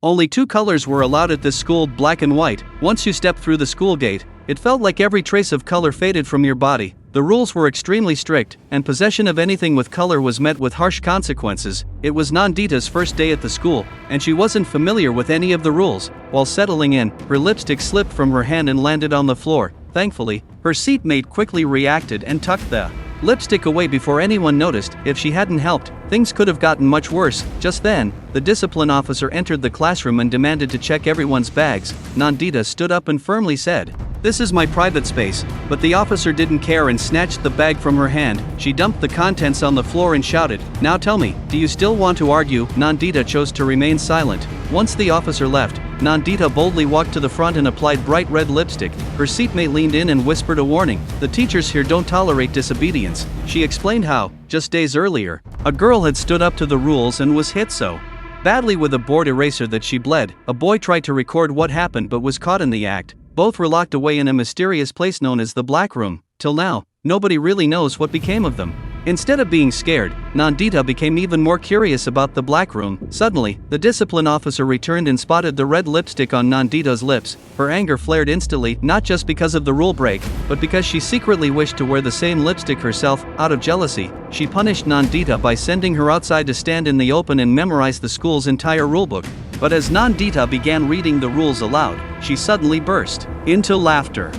Only two colors were allowed at this school, black and white. Once you stepped through the school gate, it felt like every trace of color faded from your body. The rules were extremely strict, and possession of anything with color was met with harsh consequences. It was Nandita's first day at the school, and she wasn't familiar with any of the rules. While settling in, her lipstick slipped from her hand and landed on the floor. Thankfully, her seatmate quickly reacted and tucked the lipstick away before anyone noticed. If she hadn't helped, things could have gotten much worse. Just then, the discipline officer entered the classroom and demanded to check everyone's bags. Nandita stood up and firmly said, "This is my private space," but the officer didn't care and snatched the bag from her hand. She dumped the contents on the floor and shouted, "Now tell me, do you still want to argue?" Nandita chose to remain silent. Once the officer left, Nandita boldly walked to the front and applied bright red lipstick. Her seatmate leaned in and whispered a warning. "The teachers here don't tolerate disobedience." She explained how, just days earlier, a girl had stood up to the rules and was hit so badly with a board eraser that she bled. A boy tried to record what happened but was caught in the act. Both were locked away in a mysterious place known as the Black Room. Till now, nobody really knows what became of them. Instead of being scared, Nandita became even more curious about the Black Room. Suddenly, the discipline officer returned and spotted the red lipstick on Nandita's lips. Her anger flared instantly, not just because of the rule break, but because she secretly wished to wear the same lipstick herself. Out of jealousy, she punished Nandita by sending her outside to stand in the open and memorize the school's entire rulebook. But as Nandita began reading the rules aloud, she suddenly burst into laughter.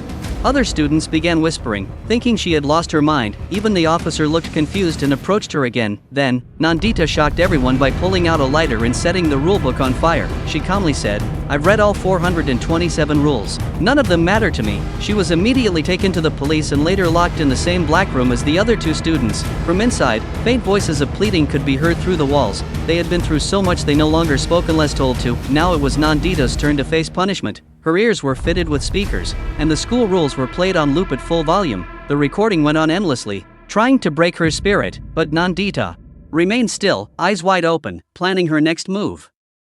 Other students began whispering, thinking she had lost her mind. Even the officer looked confused and approached her again. Then, Nandita shocked everyone by pulling out a lighter and setting the rulebook on fire. She calmly said, "I've read all 427 rules. None of them matter to me." She was immediately taken to the police and later locked in the same black room as the other two students. From inside, faint voices of pleading could be heard through the walls. They had been through so much they no longer spoke unless told to. Now it was Nandita's turn to face punishment. Her ears were fitted with speakers, and the school rules were played on loop at full volume. The recording went on endlessly, trying to break her spirit, but Nandita remained still, eyes wide open, planning her next move.